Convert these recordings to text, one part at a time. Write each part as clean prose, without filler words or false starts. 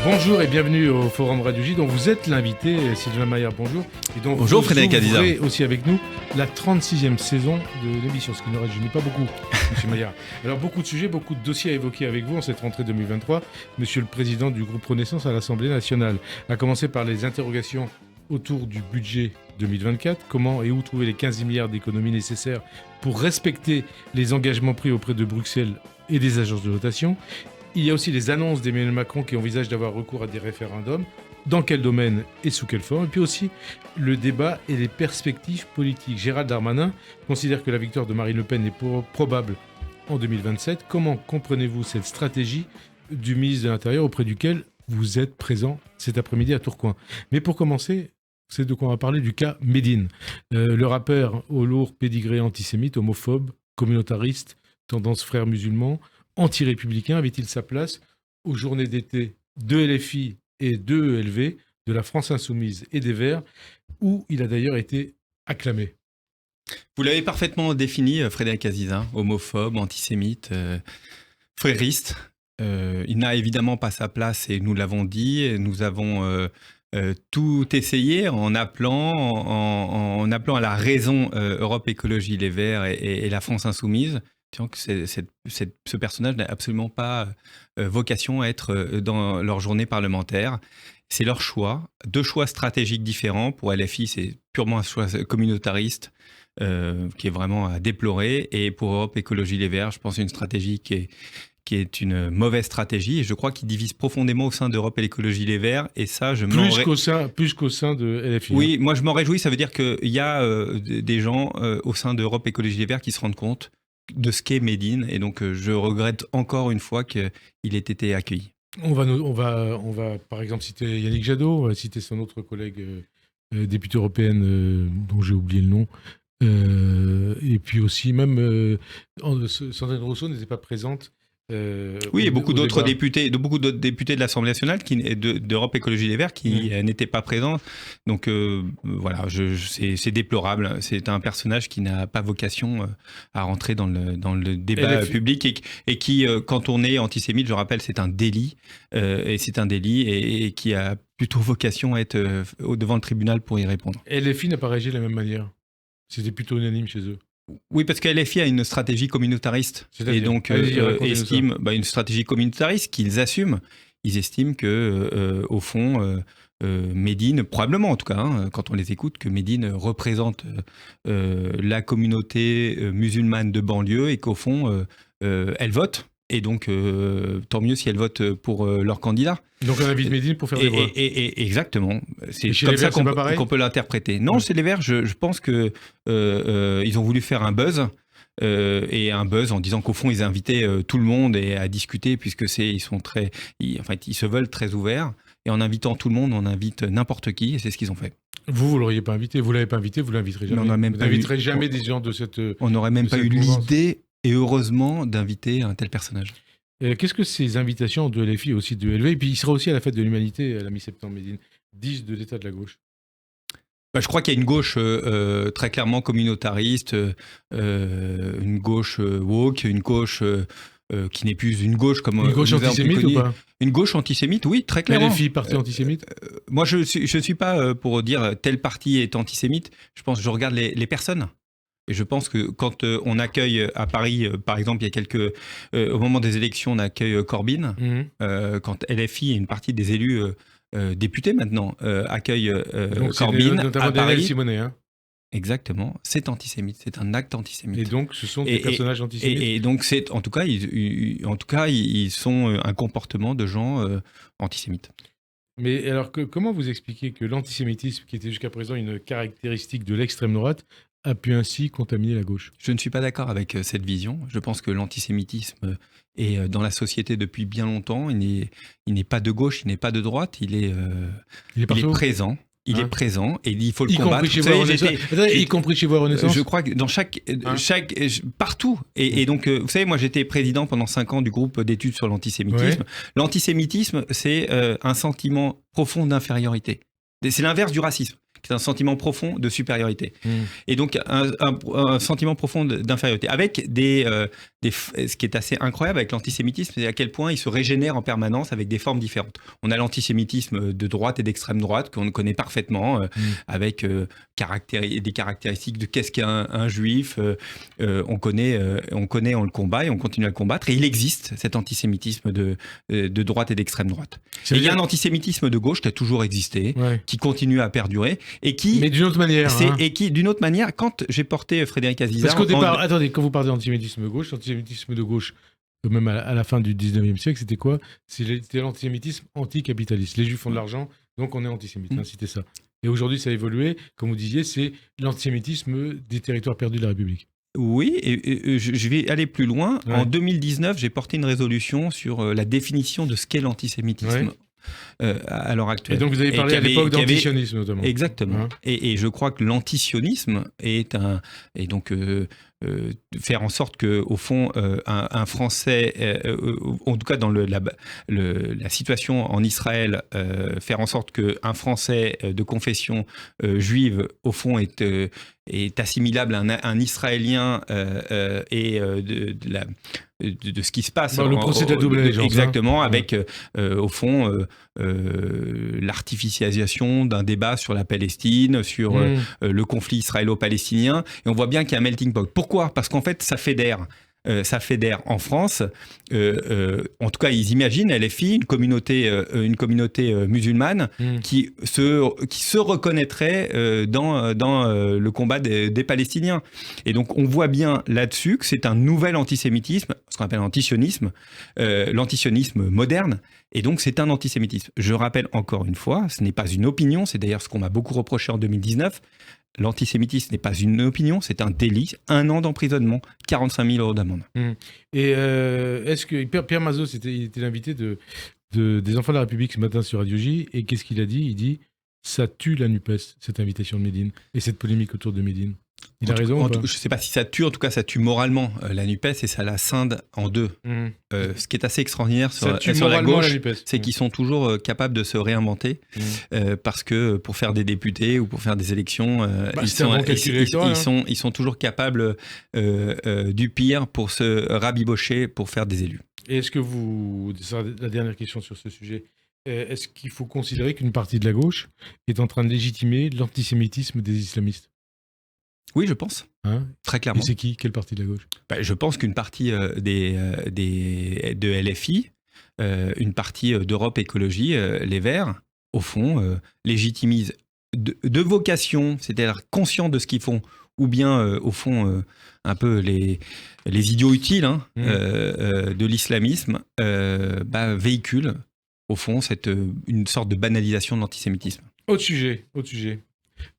Bonjour et bienvenue au Forum Radio J, dont vous êtes l'invité, Sylvain Maillard, bonjour. Et dont bonjour Frédéric Adisa. Vous aussi avec nous la 36e saison de l'émission, ce qui ne rajeunit pas beaucoup, M. Maillard. Alors beaucoup de sujets, beaucoup de dossiers à évoquer avec vous en cette rentrée 2023. Monsieur le Président du groupe Renaissance à l'Assemblée nationale, à commencer par les interrogations autour du budget 2024. Comment et où trouver les 15 milliards d'économies nécessaires pour respecter les engagements pris auprès de Bruxelles et des agences de notation. Il y a aussi les annonces d'Emmanuel Macron qui envisage d'avoir recours à des référendums. Dans quel domaine et sous quelle forme? Et puis aussi le débat et les perspectives politiques. Gérald Darmanin considère que la victoire de Marine Le Pen est probable en 2027. Comment comprenez-vous cette stratégie du ministre de l'Intérieur auprès duquel vous êtes présent cet après-midi à Tourcoing? Mais pour commencer, c'est de quoi on va parler du cas Médine. Le rappeur au lourd pédigré antisémite, homophobe, communautariste, tendance frère musulman, anti-républicain, avait-il sa place aux journées d'été de LFI et de ELV, de la France Insoumise et des Verts, où il a d'ailleurs été acclamé? Vous l'avez parfaitement défini, Frédéric Adisa, homophobe, antisémite, frériste. Il n'a évidemment pas sa place et nous l'avons dit. Et nous avons tout essayé en appelant à la raison Europe Écologie Les Verts et la France Insoumise. Que ce personnage n'a absolument pas vocation à être dans leur journée parlementaire. C'est leur choix, deux choix stratégiques différents. Pour LFI, c'est purement un choix communautariste qui est vraiment à déplorer. Et pour Europe Écologie Les Verts, je pense une stratégie qui est une mauvaise stratégie. Et je crois qu'il divise profondément au sein d'Europe et l'écologie Les Verts. Et ça, plus qu'au sein de LFI. Oui, moi je m'en réjouis. Ça veut dire qu'il y a des gens au sein d'Europe Écologie Les Verts qui se rendent compte de ce qu'est Médine, et donc je regrette encore une fois qu'il ait été accueilli. On va par exemple citer Yannick Jadot, on va citer son autre collègue députée européenne dont j'ai oublié le nom, et puis aussi même Sandrine Rousseau n'était pas présente. Oui, et beaucoup d'autres députés de l'Assemblée nationale d'Europe Écologie Les Verts qui n'étaient pas présents. Donc voilà, c'est déplorable. C'est un personnage qui n'a pas vocation à rentrer dans le débat public et qui, quand on est antisémite, je rappelle, c'est un délit. Et c'est un délit et qui a plutôt vocation à être devant le tribunal pour y répondre. Et LFI n'a pas réagi de la même manière. C'était plutôt unanime chez eux. Oui, parce que LFI a une stratégie communautariste et donc estime une stratégie communautariste qu'ils assument. Ils estiment que, au fond, Médine, probablement en tout cas, quand on les écoute, que Médine représente la communauté musulmane de banlieue et qu'au fond, elle vote. Et donc, tant mieux si elle vote pour leur candidat. Donc, un avis de Médine pour faire des voix. Exactement. C'est comme ça qu'on peut l'interpréter. Non, chez les Verts, je pense qu'ils ont voulu faire un buzz. Et un buzz en disant qu'au fond, ils invitaient tout le monde à discuter, puisque ils se veulent très ouverts. Et en invitant tout le monde, on invite n'importe qui, et c'est ce qu'ils ont fait. Vous l'auriez pas invité. Vous l'avez pas invité, vous l'inviterez jamais. Vous n'inviterez jamais des gens de cette. On n'aurait même pas eu l'idée. Et heureusement d'inviter un tel personnage. Qu'est-ce que ces invitations de LFI aussi de LV, et puis il sera aussi à la fête de l'humanité à la mi-septembre, Médine, disent de l'état de la gauche? Je crois qu'il y a une gauche très clairement communautariste, une gauche woke, une gauche qui n'est plus une gauche comme une gauche antisémite ou pas? Une gauche antisémite, oui, très clairement. LFI, parti antisémite? Moi, je suis pas pour dire tel parti est antisémite. Je regarde les personnes. Et je pense que quand on accueille à Paris, par exemple, il y a au moment des élections, on accueille Corbyn. Quand LFI et une partie des élus députés maintenant accueillent Corbyn à Paris. Simonet, hein. Exactement, c'est antisémite, c'est un acte antisémite. Et donc, ce sont des personnages antisémites. Et donc, en tout cas, ils sont un comportement de gens antisémites. Mais alors, comment vous expliquez que l'antisémitisme, qui était jusqu'à présent une caractéristique de l'extrême droite, a pu ainsi contaminer la gauche? Je ne suis pas d'accord avec cette vision. Je pense que l'antisémitisme est dans la société depuis bien longtemps. Il n'est pas de gauche, il n'est pas de droite, il est présent. Il est présent et il faut le combattre. Y compris chez vous à Renaissance. Je crois que dans partout. Et donc, vous savez, moi j'étais président pendant 5 ans du groupe d'études sur l'antisémitisme. Ouais. L'antisémitisme, c'est un sentiment profond d'infériorité. C'est l'inverse du racisme. C'est un sentiment profond de supériorité. Et donc, un sentiment profond d'infériorité, avec des ce qui est assez incroyable avec l'antisémitisme, c'est à quel point il se régénère en permanence avec des formes différentes. On a l'antisémitisme de droite et d'extrême droite qu'on connaît parfaitement, avec des caractéristiques de qu'est-ce qu'un juif. On connaît, on le combat et on continue à le combattre. Et il existe cet antisémitisme de droite et d'extrême droite. Et il y a un antisémitisme de gauche qui a toujours existé, qui continue à perdurer et qui... Mais d'une autre manière. Et qui, d'une autre manière, quand j'ai porté Frédéric Azizar... Parce qu'au départ, attendez, quand vous parlez d'antisémitisme de gauche, l'antisémitisme de gauche, même à la fin du 19e siècle, c'était quoi? C'était l'antisémitisme anticapitaliste. Les juifs font de l'argent, donc on est antisémite. C'était ça. Et aujourd'hui, ça a évolué. Comme vous disiez, c'est l'antisémitisme des territoires perdus de la République. Oui, et je vais aller plus loin. En 2019, j'ai porté une résolution sur la définition de ce qu'est l'antisémitisme. À l'heure actuelle. Et donc vous avez parlé à l'époque d'antisionisme notamment. Exactement. Et je crois que l'antisionisme est faire en sorte que, au fond, un Français, en tout cas dans la situation en Israël, faire en sorte qu'un Français de confession juive, au fond, est assimilable à un Israélien et de ce qui se passe. Le procès de la double allégeance. Exactement, avec, au fond, l'artificialisation d'un débat sur la Palestine, sur le conflit israélo-palestinien. Et on voit bien qu'il y a un melting pot. Pourquoi ? Parce qu'en fait, ça fédère. Ça fédère en France. En tout cas, ils imaginent, LFI, une communauté musulmane qui se reconnaîtrait dans le combat des Palestiniens. Et donc, on voit bien là-dessus que c'est un nouvel antisémitisme, ce qu'on appelle l'antisionisme, l'antisionisme moderne. Et donc, c'est un antisémitisme. Je rappelle encore une fois, ce n'est pas une opinion, c'est d'ailleurs ce qu'on m'a beaucoup reproché en 2019. L'antisémitisme n'est pas une opinion, c'est un délit. 1 an d'emprisonnement, 45 000 € d'amende. Et est-ce que Pierre Mazeaud, il était l'invité des Enfants de la République ce matin sur Radio J, et qu'est-ce qu'il a dit ? Il dit « ça tue la NUPES, cette invitation de Médine, et cette polémique autour de Médine ». Il a raison ou pas ? Je ne sais pas si ça tue, en tout cas ça tue moralement la NUPES et ça la scinde en deux. Ce qui est assez extraordinaire sur la gauche, c'est qu'ils sont toujours capables de se réinventer parce que pour faire des députés ou pour faire des élections, ils sont toujours capables du pire pour se rabibocher pour faire des élus. Et est-ce que la dernière question sur ce sujet, est-ce qu'il faut considérer qu'une partie de la gauche est en train de légitimer l'antisémitisme des islamistes ? Oui, je pense. Très clairement. Et c'est qui ? Quelle partie de la gauche ? Je pense qu'une partie de LFI, une partie d'Europe Écologie, les Verts, au fond, légitimisent de vocation, c'est-à-dire conscients de ce qu'ils font, ou bien, au fond, un peu les idiots utiles de l'islamisme, véhiculent, au fond, une sorte de banalisation de l'antisémitisme. Autre sujet.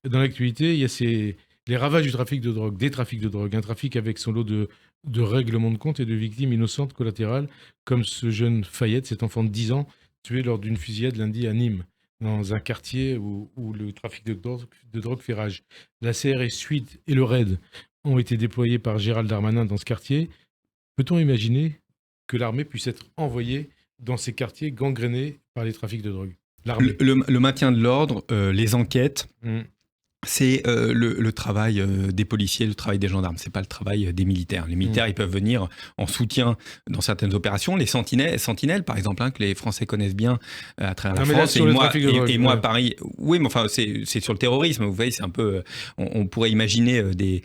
Dans l'actualité, il y a les ravages du trafic de drogue, des trafics de drogue, un trafic avec son lot de règlements de compte et de victimes innocentes collatérales, comme ce jeune Fayette, cet enfant de 10 ans, tué lors d'une fusillade lundi à Nîmes, dans un quartier où le trafic de drogue fait rage. La CRS 8 et le RAID ont été déployés par Gérald Darmanin dans ce quartier. Peut-on imaginer que l'armée puisse être envoyée dans ces quartiers gangrénés par les trafics de drogue ? L'armée. Le maintien de l'ordre, les enquêtes... C'est le travail des policiers, le travail des gendarmes. C'est pas le travail des militaires. Les militaires, ils peuvent venir en soutien dans certaines opérations. Les sentinelles, par exemple, que les Français connaissent bien à travers la France. Et moi, à Paris. Oui, mais enfin, c'est sur le terrorisme. Vous voyez, c'est un peu. On pourrait imaginer des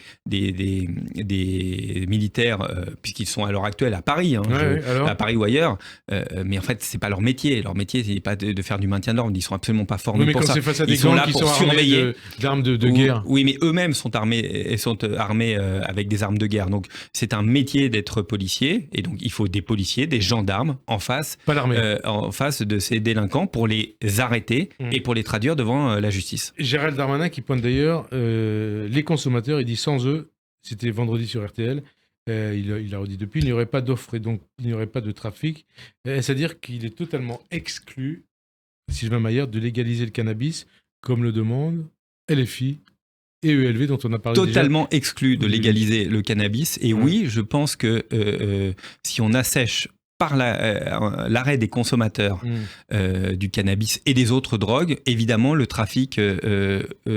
militaires, puisqu'ils sont à l'heure actuelle à Paris, à Paris ou ailleurs. Mais en fait, c'est pas leur métier. Leur métier, c'est pas de faire du maintien de l'ordre. Ils sont absolument pas formés pour ça. Mais quand c'est face à des gangs qui sont surveillés d'armes de guerre. Oui, mais eux-mêmes sont armés avec des armes de guerre. Donc, c'est un métier d'être policier. Et donc, il faut des policiers, des gendarmes en face, en face de ces délinquants pour les arrêter et pour les traduire devant la justice. Gérald Darmanin qui pointe d'ailleurs les consommateurs. Il dit sans eux, c'était vendredi sur RTL, il a redit depuis, il n'y aurait pas d'offre et donc il n'y aurait pas de trafic. C'est-à-dire qu'il est totalement exclu, Sylvain Maillard, de légaliser le cannabis comme le demande LFI et ELV dont on a parlé totalement exclu de légaliser le cannabis. Et oui, je pense que si on assèche par l'arrêt des consommateurs du cannabis et des autres drogues, évidemment, le trafic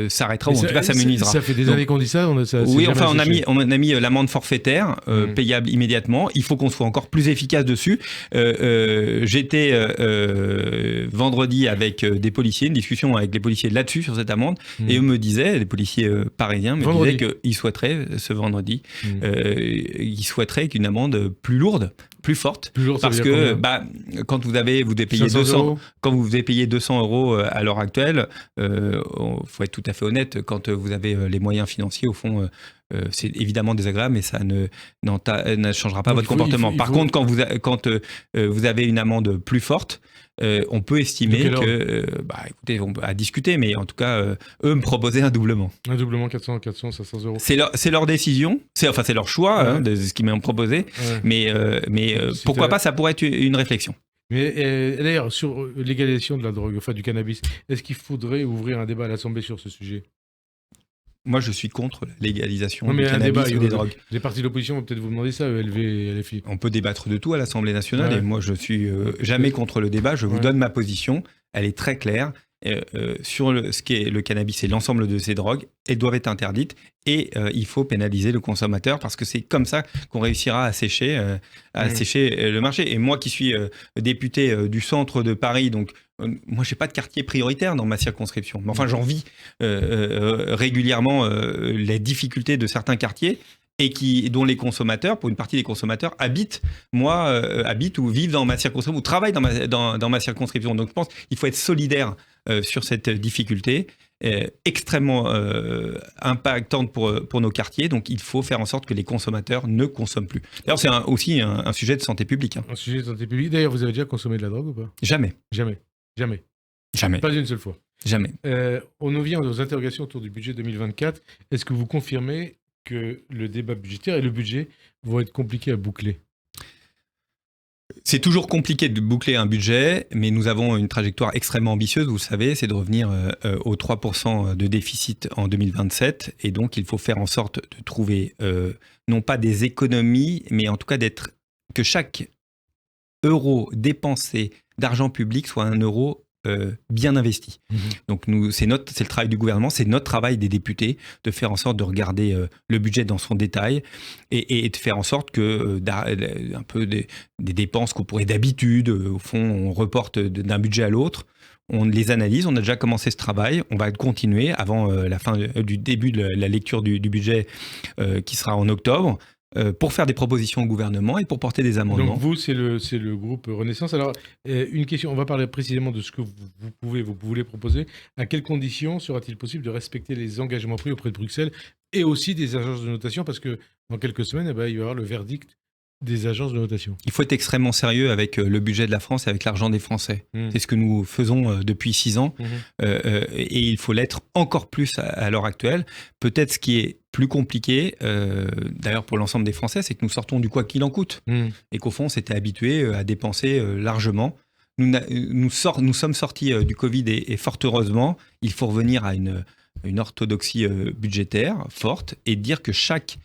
s'arrêtera, ou en tout cas s'amenuisera. Ça fait des années qu'on dit ça. Oui, enfin, on a mis l'amende forfaitaire payable immédiatement. Il faut qu'on soit encore plus efficace dessus. J'étais vendredi avec des policiers, une discussion avec les policiers là-dessus, sur cette amende, et eux me disaient, les policiers parisiens me disaient qu'ils souhaiteraient, ce vendredi, ils souhaiteraient qu'une amende plus lourde, plus forte, parce que quand vous devez payer 200 € à l'heure actuelle, faut être tout à fait honnête, quand vous avez les moyens financiers, au fond, c'est évidemment désagréable, mais ça ne changera pas votre comportement. Par contre, quand vous avez une amende plus forte, on peut estimer que, écoutez, on peut à discuter, mais en tout cas, eux me proposaient un doublement. Un doublement, 500 €. C'est leur décision, c'est leur choix, de ce qu'ils m'ont proposé, mais pourquoi pas, ça pourrait être une réflexion. Mais d'ailleurs, sur l'égalisation de la drogue, enfin du cannabis, est-ce qu'il faudrait ouvrir un débat à l'Assemblée sur ce sujet ? Moi, je suis contre la légalisation du ou cannabis ou des drogues. Les partis de l'opposition vont peut-être vous demander ça, LV, LFI. On peut débattre de tout à l'Assemblée nationale, et moi, je suis jamais contre le débat. Je vous donne ma position. Elle est très claire. Sur ce qui est le cannabis et l'ensemble de ces drogues, elles doivent être interdites, et il faut pénaliser le consommateur, parce que c'est comme ça qu'on réussira à sécher le marché. Et moi qui suis député du centre de Paris, donc moi j'ai pas de quartier prioritaire dans ma circonscription, mais enfin j'en vis régulièrement les difficultés de certains quartiers, et dont les consommateurs, pour une partie des consommateurs, habitent ou vivent dans ma circonscription, ou travaillent dans ma circonscription. Donc je pense qu'il faut être solidaire sur cette difficulté extrêmement impactante pour nos quartiers. Donc il faut faire en sorte que les consommateurs ne consomment plus. D'ailleurs, c'est aussi un sujet de santé publique. Un sujet de santé publique. D'ailleurs, vous avez déjà consommé de la drogue ou pas ? Jamais. Pas une seule fois. Jamais. On en vient aux interrogations autour du budget 2024. Est-ce que vous confirmez que le débat budgétaire et le budget vont être compliqués à boucler ? C'est toujours compliqué de boucler un budget, mais nous avons une trajectoire extrêmement ambitieuse, vous le savez, c'est de revenir aux 3% de déficit en 2027, et donc il faut faire en sorte de trouver non pas des économies, mais en tout cas que chaque euro dépensé d'argent public soit un euro bien investi. Donc c'est le travail du gouvernement, c'est notre travail des députés de faire en sorte de regarder le budget dans son détail, et de faire en sorte que un peu des dépenses qu'on pourrait d'habitude, au fond, on reporte d'un budget à l'autre. On les analyse, on a déjà commencé ce travail, on va continuer avant la fin du début de la lecture du budget qui sera en octobre, pour faire des propositions au gouvernement et pour porter des amendements. Donc vous, c'est le groupe Renaissance. Alors, une question, on va parler précisément de ce que vous voulez proposer. À quelles conditions sera-t-il possible de respecter les engagements pris auprès de Bruxelles et aussi des agences de notation ? Parce que dans quelques semaines, il va y avoir le verdict des agences de notation. Il faut être extrêmement sérieux avec le budget de la France et avec l'argent des Français. C'est ce que nous faisons depuis 6 ans, et il faut l'être encore plus à l'heure actuelle. Peut-être ce qui est plus compliqué, d'ailleurs pour l'ensemble des Français, c'est que nous sortons du quoi qu'il en coûte, et qu'au fond on s'était habitué à dépenser largement. Nous sommes sortis du Covid, et fort heureusement, il faut revenir à une orthodoxie budgétaire forte, et dire que chaque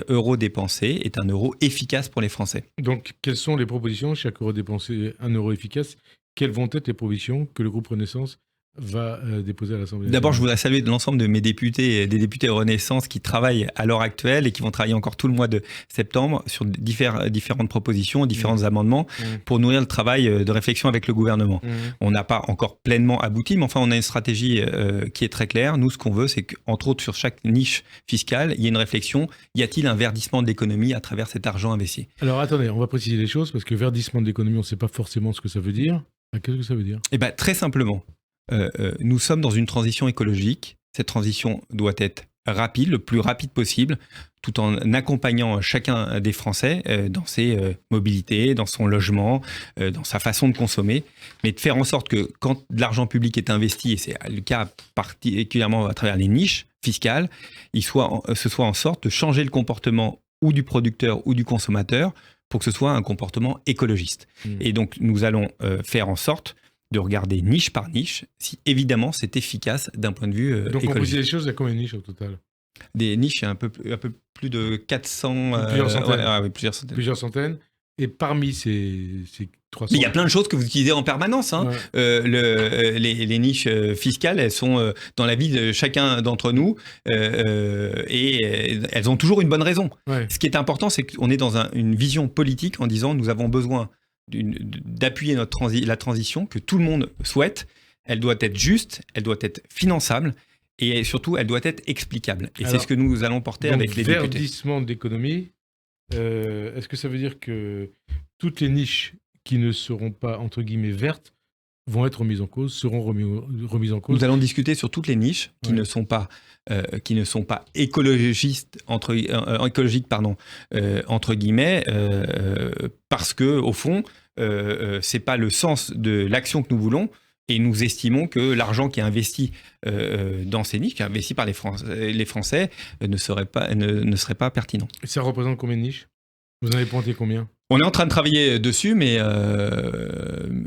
euro dépensé est un euro efficace pour les Français. Donc, quelles sont les propositions ? Chaque euro dépensé, un euro efficace. Quelles vont être les propositions que le groupe Renaissance va déposer à l'Assemblée nationale ? D'abord, je voudrais saluer l'ensemble de mes députés et des députés Renaissance qui travaillent à l'heure actuelle et qui vont travailler encore tout le mois de septembre sur différentes propositions, différents amendements pour nourrir le travail de réflexion avec le gouvernement. On n'a pas encore pleinement abouti, mais enfin, on a une stratégie qui est très claire. Nous, ce qu'on veut, c'est qu'entre autres, sur chaque niche fiscale, il y ait une réflexion. Y a-t-il un verdissement de l'économie à travers cet argent investi ? Alors, attendez, on va préciser les choses, parce que verdissement de l'économie, on ne sait pas forcément ce que ça veut dire. Qu'est-ce que ça veut dire ? Eh bien, très simplement. Nous sommes dans une transition écologique. Cette transition doit être rapide, le plus rapide possible, tout en accompagnant chacun des Français dans ses mobilités, dans son logement, dans sa façon de consommer, mais de faire en sorte que quand de l'argent public est investi, et c'est le cas particulièrement à travers les niches fiscales, ce soit en sorte de changer le comportement ou du producteur ou du consommateur pour que ce soit un comportement écologiste. Et donc nous allons faire en sorte de regarder niche par niche, si évidemment c'est efficace d'un point de vue écologique. Donc on précise les choses, il y a combien de niches au total ? Des niches, il y a un peu plus de 400... Plusieurs centaines. Plusieurs centaines. Plusieurs centaines. Et parmi ces 300... Mais il y a plein de choses que vous utilisez en permanence. Hein. Ouais. Les niches fiscales, elles sont dans la vie de chacun d'entre nous et elles ont toujours une bonne raison. Ouais. Ce qui est important, c'est qu'on est dans une vision politique en disant nous avons besoin d'appuyer la transition que tout le monde souhaite. Elle doit être juste, elle doit être finançable et surtout, elle doit être explicable. Et c'est ce que nous allons porter donc, avec les députés. Verdissement de l'économie, est-ce que ça veut dire que toutes les niches qui ne seront pas, entre guillemets, vertes vont être remises en cause, seront remises en cause? Nous allons discuter sur toutes les niches qui ne sont pas écologiques, entre guillemets, parce que au fond, c'est pas le sens de l'action que nous voulons. Et nous estimons que l'argent qui est investi dans ces niches, qui est investi par les Français, ne serait pas pertinent. Et ça représente combien de niches? Vous en avez pointé combien? On est en train de travailler dessus, mais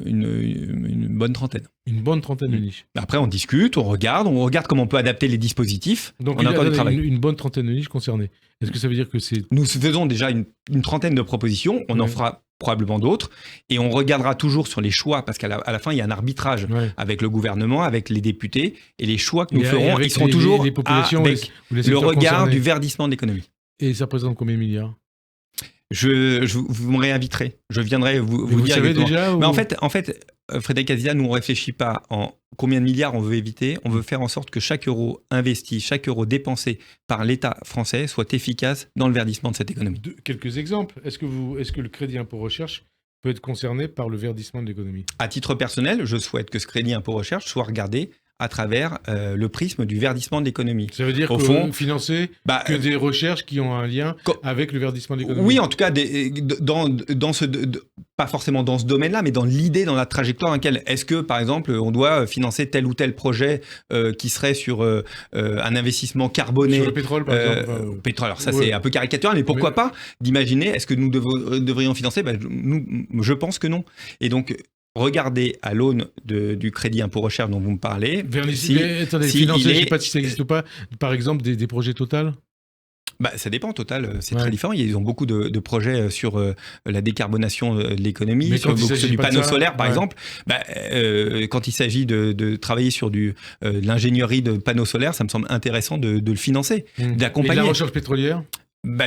une bonne trentaine. Une bonne trentaine de niches. Après, on discute, on regarde comment on peut adapter les dispositifs. Donc, on a encore du travail. Une bonne trentaine de niches concernées. Est-ce que ça veut dire que c'est... Nous faisons déjà une trentaine de propositions. On en fera probablement d'autres. Et on regardera toujours sur les choix, parce qu'à la fin, il y a un arbitrage avec le gouvernement, avec les députés. Et les choix que nous ferons, ils seront toujours les populations, avec les le regard concernés. du verdissement de l'économie. Et ça représente combien de milliards? Vous me réinviterez. Je viendrai vous dire. Savez déjà ou... Mais en fait, Frédéric Azizat, nous, on ne réfléchit pas en combien de milliards on veut éviter. On veut faire en sorte que chaque euro investi, chaque euro dépensé par l'État français soit efficace dans le verdissement de cette économie. Quelques exemples. Est-ce que le crédit impôt recherche peut être concerné par le verdissement de l'économie? À titre personnel, je souhaite que ce crédit impôt recherche soit regardé à travers le prisme du verdissement de l'économie. Ça veut dire qu'au fond, financer que des recherches qui ont un lien avec le verdissement de l'économie. Oui, en tout cas, pas forcément dans ce domaine-là, mais dans l'idée, dans la trajectoire dans laquelle est-ce que, par exemple, on doit financer tel ou tel projet qui serait sur un investissement carboné. Sur le pétrole, par exemple. Pétrole, alors ça c'est un peu caricatural, mais pourquoi pas d'imaginer, est-ce que nous devrions financer? Je pense que non. Et donc, regardez à l'aune du crédit impôt recherche dont vous me parlez. Attendez, financer, je ne sais pas si ça existe ou pas, par exemple, des projets Total? Ça dépend, Total, c'est très différent. Ils ont beaucoup de projets sur la décarbonation de l'économie, sur du panneau solaire, par exemple. Quand il s'agit de travailler sur de l'ingénierie de panneaux solaires, ça me semble intéressant de le financer, d'accompagner. Et la recherche pétrolière?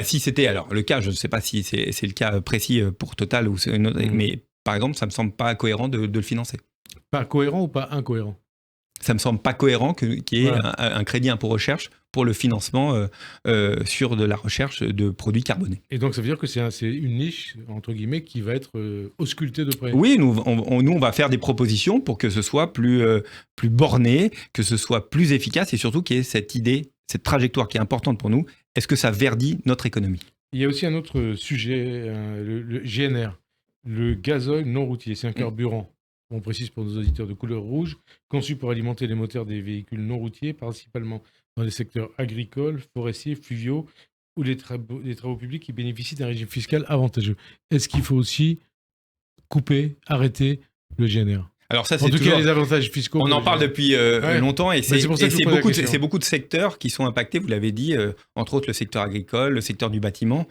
Si c'était alors le cas, je ne sais pas si c'est le cas précis pour Total, ou mais par exemple, ça ne me semble pas cohérent de le financer. Pas cohérent ou pas incohérent? Ça me semble pas cohérent qu'il y ait un crédit impôt recherche pour le financement sur de la recherche de produits carbonés. Et donc ça veut dire que c'est une niche, entre guillemets, qui va être auscultée de près? Oui, nous on va faire des propositions pour que ce soit plus borné, que ce soit plus efficace et surtout qu'il y ait cette idée, cette trajectoire qui est importante pour nous. Est-ce que ça verdit notre économie? Il y a aussi un autre sujet, le GNR, le gazole non routier. C'est un carburant, on précise pour nos auditeurs, de couleur rouge, conçu pour alimenter les moteurs des véhicules non routiers, principalement dans les secteurs agricoles, forestiers, fluviaux ou les travaux publics qui bénéficient d'un régime fiscal avantageux. Est-ce qu'il faut aussi arrêter le GNR? Alors ça, en tout cas, les avantages fiscaux. On en parle depuis longtemps et c'est beaucoup de secteurs qui sont impactés, vous l'avez dit, entre autres le secteur agricole, le secteur du bâtiment,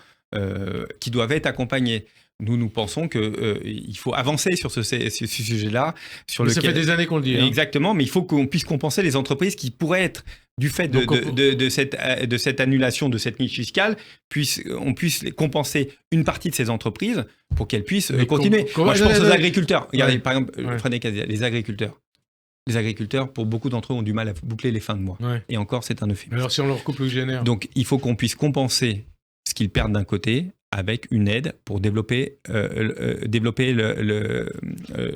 qui doivent être accompagnés. Nous pensons qu'il faut avancer sur ce sujet-là. Ça fait des années qu'on le dit. Exactement, mais il faut qu'on puisse compenser les entreprises qui pourraient être, du fait de cette annulation de cette niche fiscale, on puisse compenser une partie de ces entreprises pour qu'elles puissent continuer. Moi, je pense aux agriculteurs. Regardez, par exemple, Frédéric Azizat, les agriculteurs. Les agriculteurs, pour beaucoup d'entre eux, ont du mal à boucler les fins de mois. Et encore, c'est un euphémisme. Alors, si on leur coupe le GNR? Donc, il faut qu'on puisse compenser ce qu'ils perdent d'un côté avec une aide pour développer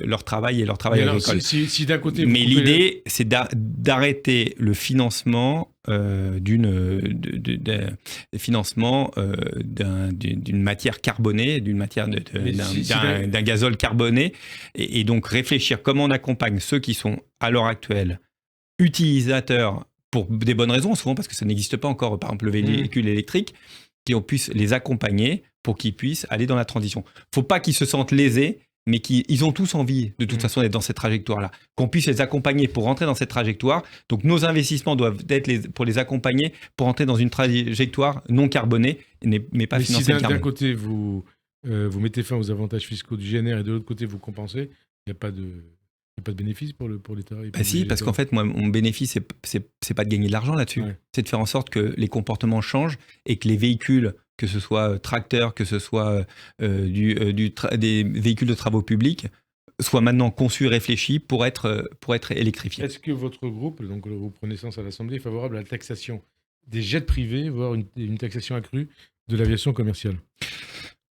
leur travail et leur travail agricole. Si d'un côté, mais l'idée, c'est d'arrêter le financement d'une matière carbonée, d'un gazole carboné, et donc réfléchir comment on accompagne ceux qui sont à l'heure actuelle utilisateurs pour des bonnes raisons, souvent parce que ça n'existe pas encore, par exemple le véhicule électrique, qu'on puisse les accompagner pour qu'ils puissent aller dans la transition. Il ne faut pas qu'ils se sentent lésés, mais qu'ils ont tous envie, de toute façon, d'être dans cette trajectoire-là. Qu'on puisse les accompagner pour rentrer dans cette trajectoire. Donc, nos investissements doivent être pour les accompagner pour rentrer dans une trajectoire non carbonée, mais pas financée le carbone. Si d'un côté, vous vous mettez fin aux avantages fiscaux du GNR et de l'autre côté, vous compensez, il n'y a pas de bénéfice pour l'État. Si, parce qu'en fait, moi, mon bénéfice, c'est pas de gagner de l'argent là-dessus. Ouais. C'est de faire en sorte que les comportements changent et que les véhicules, que ce soit tracteurs, que ce soit des véhicules de travaux publics, soient maintenant conçus et réfléchis pour être électrifiés. Est-ce que votre groupe, donc le groupe Renaissance à l'Assemblée, est favorable à la taxation des jets privés, voire une taxation accrue de l'aviation commerciale ?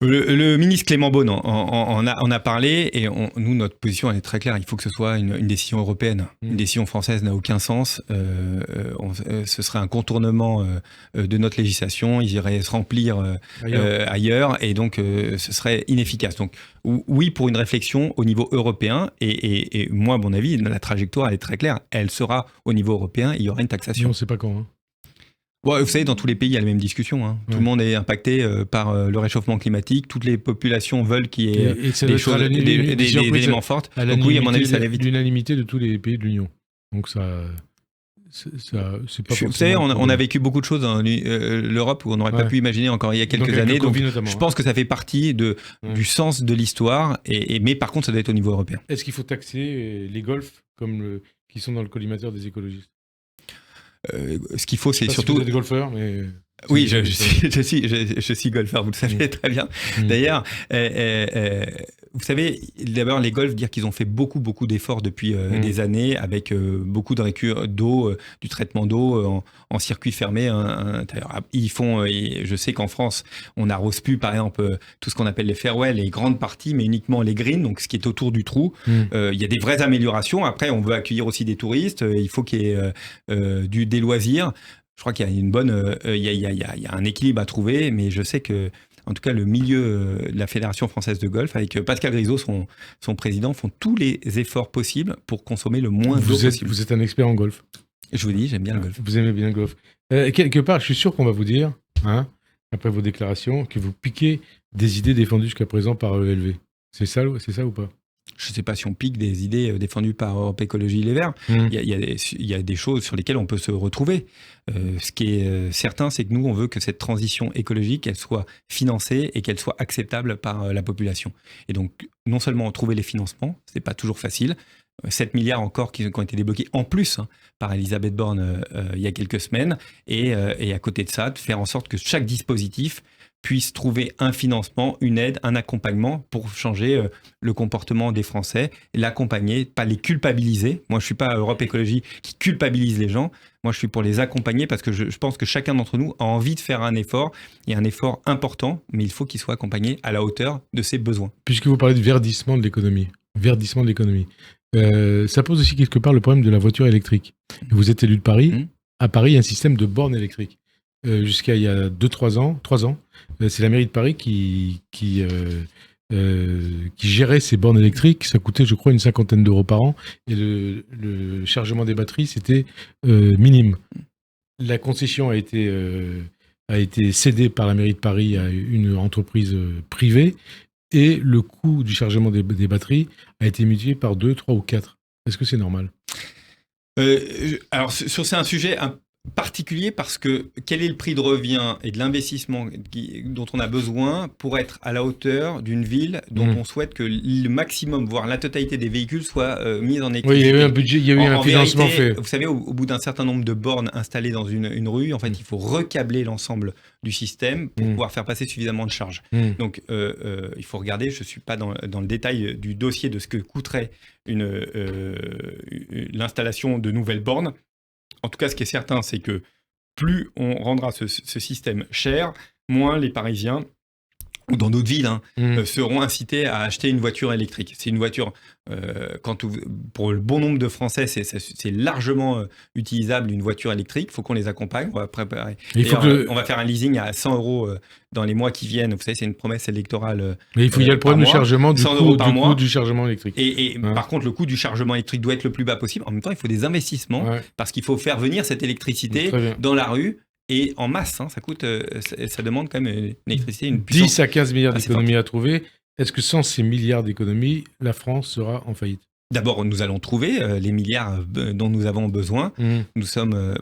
Le ministre Clément Beaune en a parlé et nous, notre position elle est très claire. Il faut que ce soit une décision européenne. Une décision française n'a aucun sens. Ce serait un contournement de notre législation. Ils iraient se remplir ailleurs et donc ce serait inefficace. Donc oui, pour une réflexion au niveau européen et moi, à mon avis, la trajectoire elle est très claire. Elle sera au niveau européen. Il y aura une taxation. Mais on ne sait pas quand. Hein. Ouais, vous savez, dans tous les pays, il y a la même discussion. Hein. Ouais. Tout le monde est impacté par le réchauffement climatique. Toutes les populations veulent qu'il y ait des éléments forts. Donc oui, à mon avis, ça va vite. L'unanimité de tous les pays de l'Union. Donc ça c'est pas vous savez, on a vécu beaucoup de choses dans l'Europe où on n'aurait pas pu imaginer encore il y a quelques années. Donc je pense que ça fait partie du sens de l'histoire. Mais par contre, ça doit être au niveau européen. Est-ce qu'il faut taxer les golfs qui sont dans le collimateur des écologistes ? Ce qu'il faut, c'est surtout. Si vous êtes golfeur, mais. Oui, je suis golfeur, vous le savez très bien. D'ailleurs, vous savez, d'abord, les golfs, dire qu'ils ont fait beaucoup d'efforts depuis des années, avec beaucoup de récup d'eau, du traitement d'eau en circuit fermé. Ils font, et je sais qu'en France, on n'arrose plus, par exemple, tout ce qu'on appelle les fairways, les grandes parties, mais uniquement les greens, donc ce qui est autour du trou. Il y a des vraies améliorations. Après, on veut accueillir aussi des touristes. Il faut qu'il y ait des loisirs. Je crois qu'il y a il y a un équilibre à trouver, mais je sais que, en tout cas, le milieu de la Fédération française de golf, avec Pascal Grisot, son président, font tous les efforts possibles pour consommer le moins d'eau possible. Vous êtes un expert en golf. Je vous dis, j'aime bien le golf. Vous aimez bien le golf. Quelque part, je suis sûr qu'on va vous dire, après vos déclarations, que vous piquez des idées défendues jusqu'à présent par ELV. C'est ça ou pas ? Je ne sais pas si on pique des idées défendues par Europe Écologie Les Verts. Il y a des choses sur lesquelles on peut se retrouver. Ce qui est certain, c'est que nous, on veut que cette transition écologique, elle soit financée et qu'elle soit acceptable par la population. Et donc, non seulement trouver les financements, ce n'est pas toujours facile. 7 milliards encore qui ont été débloqués en plus par Elisabeth Borne il y a quelques semaines. Et à côté de ça, de faire en sorte que chaque dispositif puisse trouver un financement, une aide, un accompagnement pour changer le comportement des Français, l'accompagner, pas les culpabiliser. Moi, je ne suis pas Europe Écologie qui culpabilise les gens. Moi, je suis pour les accompagner parce que je pense que chacun d'entre nous a envie de faire un effort, et un effort important, mais il faut qu'il soit accompagné à la hauteur de ses besoins. Puisque vous parlez de verdissement de l'économie, ça pose aussi quelque part le problème de la voiture électrique. Vous êtes élu de Paris. À Paris, il y a un système de bornes électriques. Jusqu'à il y a 3 ans, c'est la mairie de Paris qui gérait ces bornes électriques. Ça coûtait, je crois, une 50aine d'euros par an. Et le chargement des batteries, c'était minime. La concession a été cédée par la mairie de Paris à une entreprise privée. Et le coût du chargement des batteries a été multiplié par 2, 3 ou 4. Est-ce que c'est normal ? Alors, c'est un sujet particulier parce que quel est le prix de revient et de l'investissement dont on a besoin pour être à la hauteur d'une ville dont on souhaite que le maximum, voire la totalité des véhicules soit mis en électricité. Oui, il y a eu un budget, il y a eu un financement fait. Vous savez, au bout d'un certain nombre de bornes installées dans une rue, en fait, il faut recabler l'ensemble du système pour pouvoir faire passer suffisamment de charge. Donc, il faut regarder, je ne suis pas dans le détail du dossier de ce que coûterait l'installation de nouvelles bornes. En tout cas, ce qui est certain, c'est que plus on rendra ce système cher, moins les Parisiens, ou dans d'autres villes, seront incités à acheter une voiture électrique. C'est une voiture, pour le bon nombre de Français, c'est largement utilisable, une voiture électrique. Il faut qu'on les accompagne. On va préparer. On va faire un leasing à 100 euros dans les mois qui viennent. Vous savez, c'est une promesse électorale. Mais il y a le problème du chargement, du coût du chargement électrique. Et par contre, le coût du chargement électrique doit être le plus bas possible. En même temps, il faut des investissements parce qu'il faut faire venir cette électricité dans la rue. Et en masse, ça coûte, ça demande quand même une électricité, une puissance. 10 à 15 milliards d'économies à trouver. Est-ce que sans ces milliards d'économies, la France sera en faillite ? D'abord, nous allons trouver les milliards dont nous avons besoin.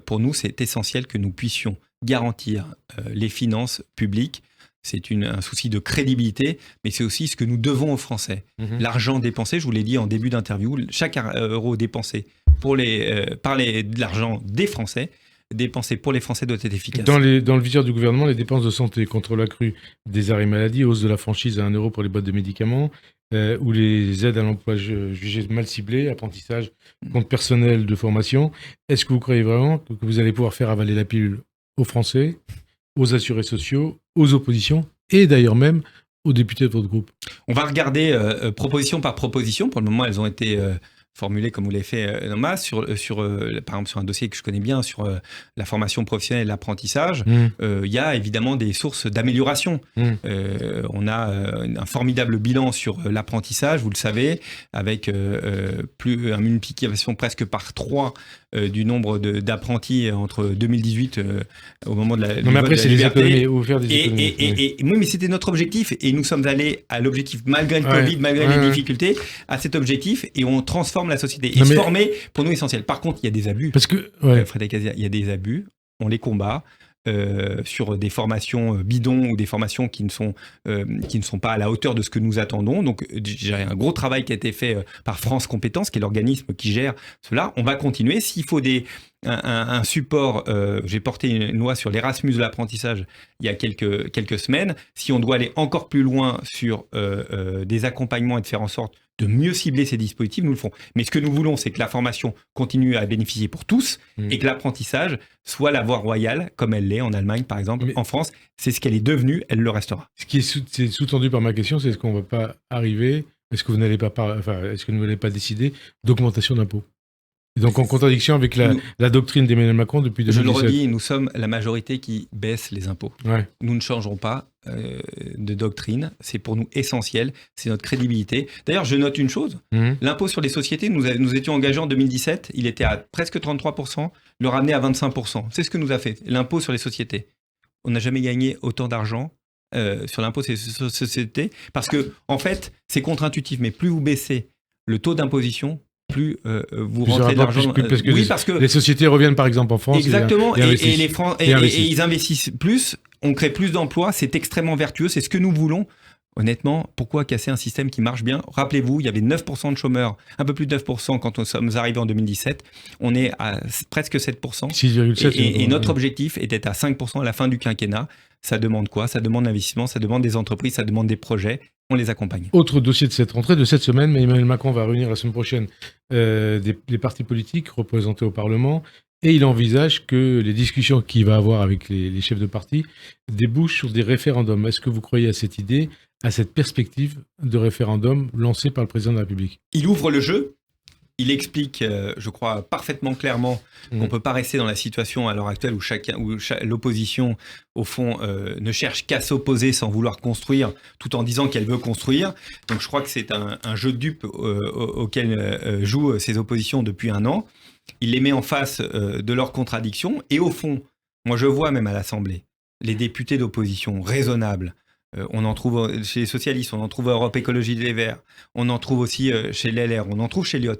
Pour nous, c'est essentiel que nous puissions garantir les finances publiques c'est un souci de crédibilité, mais c'est aussi ce que nous devons aux Français. L'argent dépensé, je vous l'ai dit en début d'interview, chaque euro dépensé de l'argent des Français, dépensé pour les Français doit être efficace. Dans le viseur du gouvernement, les dépenses de santé, contrôle accru des arrêts maladie, hausse de la franchise à 1 euro pour les boîtes de médicaments, ou les aides à l'emploi jugées mal ciblées, apprentissage, compte personnel de formation. Est-ce que vous croyez vraiment que vous allez pouvoir faire avaler la pilule aux Français, aux assurés sociaux, aux oppositions, et d'ailleurs même aux députés de votre groupe? On va regarder proposition par proposition. Pour le moment, elles ont été formulées comme vous l'avez fait, Thomas, par exemple sur un dossier que je connais bien, sur la formation professionnelle et l'apprentissage. Il y a évidemment des sources d'amélioration. On a un formidable bilan sur l'apprentissage, vous le savez, avec une multiplication presque par 3 du nombre d'apprentis entre 2018 au moment de la non, mais après, c'est liberté. des économies, ou faire des économies. Oui, mais c'était notre objectif et nous sommes allés à l'objectif malgré le Covid, malgré les difficultés, à cet objectif et on transforme la société. Et se former, pour nous, essentiel. Par contre, il y a des abus. Parce que, Frédéric Cazizat, il y a des abus, on les combat. Sur des formations bidons ou des formations qui ne sont pas à la hauteur de ce que nous attendons. Donc, j'ai un gros travail qui a été fait par France Compétences, qui est l'organisme qui gère cela. On va continuer. S'il faut un support, j'ai porté une loi sur l'Erasmus de l'apprentissage il y a quelques semaines. Si on doit aller encore plus loin sur des accompagnements et de faire en sorte de mieux cibler ces dispositifs, nous le ferons. Mais ce que nous voulons, c'est que la formation continue à bénéficier pour tous et que l'apprentissage soit la voie royale, comme elle l'est en Allemagne, par exemple. En France, c'est ce qu'elle est devenue, elle le restera. Ce qui est sous-tendu par ma question, c'est est-ce qu'on ne va pas arriver, est-ce que vous n'allez pas décider d'augmentation d'impôts? Et donc en contradiction avec la doctrine d'Emmanuel Macron depuis 2017. Je le redis, nous sommes la majorité qui baisse les impôts. Nous ne changerons pas de doctrine, c'est pour nous essentiel, c'est notre crédibilité. D'ailleurs, je note une chose, l'impôt sur les sociétés, nous étions engagés en 2017, il était à presque 33%, le ramener à 25%. C'est ce que nous a fait, l'impôt sur les sociétés. On n'a jamais gagné autant d'argent sur l'impôt sur les sociétés, parce que en fait, c'est contre-intuitif, mais plus vous baissez le taux d'imposition, plus vous rentrez de l'argent. Parce que les sociétés reviennent par exemple en France. Exactement, et ils investissent plus, on crée plus d'emplois, c'est extrêmement vertueux, c'est ce que nous voulons. Honnêtement, pourquoi casser un système qui marche bien? Rappelez-vous, il y avait 9% de chômeurs, un peu plus de 9% quand nous sommes arrivés en 2017. On est à presque 7%. 6,7%. Et notre objectif était à 5% à la fin du quinquennat. Ça demande quoi? Ça demande l'investissement, ça demande des entreprises, ça demande des projets. On les accompagne. Autre dossier de cette rentrée de cette semaine, mais Emmanuel Macron va réunir la semaine prochaine les partis politiques représentés au Parlement et il envisage que les discussions qu'il va avoir avec les chefs de parti débouchent sur des référendums. Est-ce que vous croyez à cette idée, à cette perspective de référendum lancée par le président de la République? Il ouvre le jeu. Il explique, je crois, parfaitement clairement qu'on ne peut pas rester dans la situation à l'heure actuelle où l'opposition, au fond, ne cherche qu'à s'opposer sans vouloir construire, tout en disant qu'elle veut construire. Donc je crois que c'est un jeu de dupes auquel jouent ces oppositions depuis un an. Il les met en face de leurs contradictions. Et au fond, moi je vois même à l'Assemblée, les députés d'opposition raisonnables. On en trouve chez les socialistes, on en trouve à Europe Écologie Les Verts, on en trouve aussi chez l'LR, on en trouve chez Lyot.